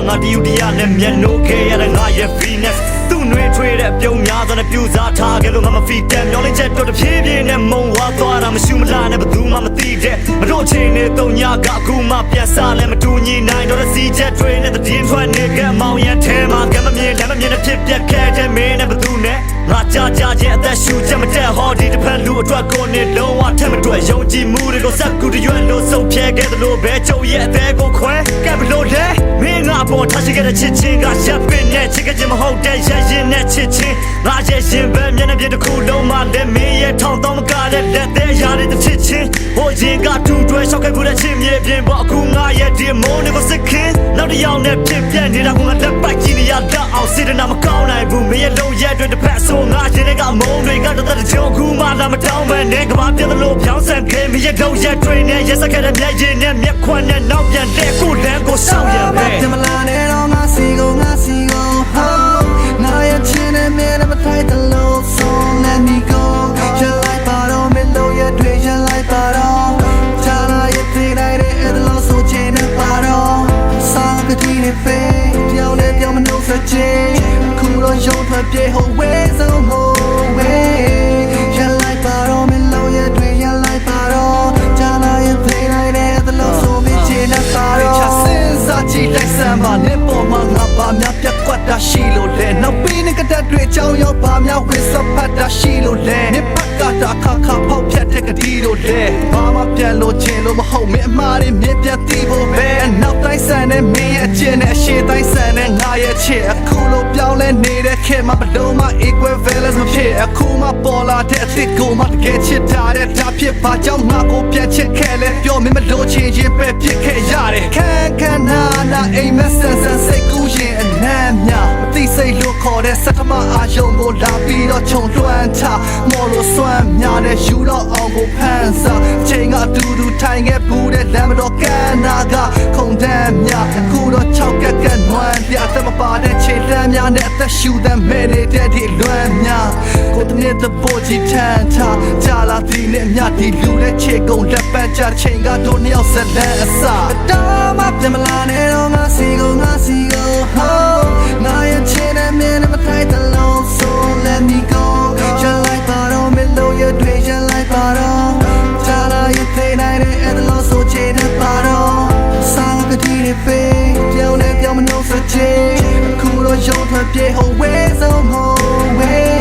ငါတယူတရားနဲ့မျက်နှိုးခဲ့ရတဲ့ငါရဲ့ Venus သူ့နှွေးထွေးတဲ့ပြုံများသောနဲ့ပြူစားထားခဲ့လို့ငါမဖီတန်မျောလင်းချက်တို့တဖြည်းဖြည်းနဲ့မုံဝါသွားတာမရှိမလားနဲ့ဘသူမှမသိတဲ့မတို့ချင်းနဲ့တုံညာကအခုမှပြန်စားလဲမတူညီနိုင်တော့တဲ့စီချက်တွေနဲ့တည်င်းထွက်နေကမောင်ရန်ထဲမှာကမမြင်လည်းမမြင်တဲ့ဖြစ်ပျက်ခဲ့တဲ့မင်းနဲ့ဘသူနဲ့ငါကြာချင်းအသက်ရှူချက်မတက်ဟောဒီတစ်ဖက်လူအတွက်ကိုနေလုံးဝထက်မတွေ့ယုံကြည်မှုတွေကိုစက်ကူတရွက်လို့ဆုံးဖြဲခဲ့တယ်လို့ပဲကျုပ်ရဲ့အသေးကိုခွဲကဲဘလို့လဲမင်းငါပေါ်ထားရှိခဲ့တဲ့ချစ်ချင်းကရပ်ပင်နဲ့ချစ်ခဲ့ခြင်းမဟုတ်တဲ့ရရင်နဲ့ချစ်ချင်းငါရဲ့ရှင်ပဲမျက်နှာပြတစ်ခုလုံးမှလည်းမင်းရဲ့ထောင်တော့မကတဲ့လက်သေးရတဲ့ချစ်ချင်းဟိုရင်ကထူတွဲရှောက်ခဲ့ဘူးတဲ့ချင်းမြေပြင်ပေါ်အခုငါရဲ့ဒီမုန်းတွေကိုစစ်ခင်းနောက်တစ်ယောက်နဲ့ဖြစ်ပြနေတာကငါလက်ပိုက်ကြည့်နေရတော့အောင်စေတနာမကောင်းနိုင်ဘူးမင်းရဲ့လုံးရဲ့တွေတစ်ဖက်ဆိုငါရင်ကမုန်းတွေကတော့တဲ့ကြောခုမှလာမတောင်းမနဲ့ကဘာပြတ်လို့ဖြောင်းဆန်ခဲ့မင်းရဲ့လုံးရဲ့တွေနဲ့ရက်စက်ခဲ့တဲ့မျက်ရည်နဲ့မျက်ခွန်းနဲ့နောက်ပြန်တဲ့ကိုလမ်းကိုဆောင်ရပဲတမလာနဲ့တော့ငါစီကိုဟောငါရဲ့ချင်းနဲ့မင်းနဲ့မထိုက်တဲ့လို့ so let me go ရလိုက်ပါတော့မင်းလို့ရဲ့တွေရလိုက်ပါတော့ချာလာရဲ့သေးလိုက်တဲ့အဲ့လိုဆိုချင်နေပါတော့စာကတိနဲ့ဖေးပြောင်းလဲပြောင်းမလို့စချင်ခုတော့ရုံထွက်ပြေဟိုဝဲဆုံးဟိုဝဲရလိုက်ပါတော့မင်းလို့ရဲ့တွေရလိုက်ပါတော့ချာလာရဲ့သေးလိုက်တဲ့အဲ့လိုဆိုမချင်နေပါတော့ကြည့်လိုက်စမ်းပါနဲ့ပေါ်မှာငါပါများပြတ်ကွက်တာရှိလို့လဲနောက်ပြီးနေကတတွေအကြောင်းရောက်ပါများဝစ်စပ်ဖတ်တာရှိလို့လဲနေပတ်ကတာခါဖောက်ဖြတ်တဲ့ကတိတို့လဲဘာမှပြန်လို့ချင်လို့မဟုတ်မင်းအမှားတွေမြင်ပြတ်သိဖို့ပဲနောက်တိုင်းဆန်နဲ့မင်းရဲ့အကျင့်နဲ့အရှိတိုင်းဆန်နဲ့ငါရဲ့ချစ်အခုလိုပြောင်းလဲနေတဲ့ခေတ်မှာဘလို့မှ equal balance မဖြစ်အခုမှပေါ်လာတဲ့အစ်ကိုမှတကယ်ချစ်တာတဲ့ဒါဖြစ်ပါကြောင့်ငါကိုပြန်ချစ်ခဲ့လဲပြောမင်းမလို့ချင်ရင်ပဲဖြစ်ခဲ့ရတယ်ခန်းနာအိမ်မက်ဆန်စိတ်ကူးရင်အနမ်းများမသိစိတ်လို့ခေါ်တဲ့စက်ထမအာယုံကိုလာပြီးတော့ခြုံလွှမ်းထားမော်လို့စွမ်းများတဲ့ယူတော့အောင်ကိုဖန်စားချိန်ကအတူတူထိုင်ခဲ့ဘူးတဲ့လမ်းမတော်ကန်းနာကခုံတန်းများအခုတော့6ကက်နွမ်းပြတ်မပါတဲ့ခြေလမ်းများနဲ့အသက်ရှူတဲ့မဲနေတဲ့ဒီလွမ်းများကိုတနေ့တပေါ်ကြီးထန်ထားကြလာသည်နဲ့မြဒီလူတဲ့ခြေကုန်လက်ပတ်ကြချိန်ကတို့နှစ်ယောက်ဆက်လန်းအစားတော့မပြမလာနဲ့တော့ငါစီကိုဟောငါရဲ့ချစ်တဲ့မင်းနဲ့မထိုက်တဲ့လို့ so let me go ရလိုက်ပါတော့မလို့ရတွေရလိုက်ပါတော့ချာလာရဲ့သေးနိုင်တဲ့အဲ့လိုဆိုချင်နေပါတော့စာကတိနဲ့ဖေးပြောင်းလဲပြောင်းမလို့စချင်အခုတော့ရုံထွက်ပြေဟိုဝဲဆုံးဟိုဝဲ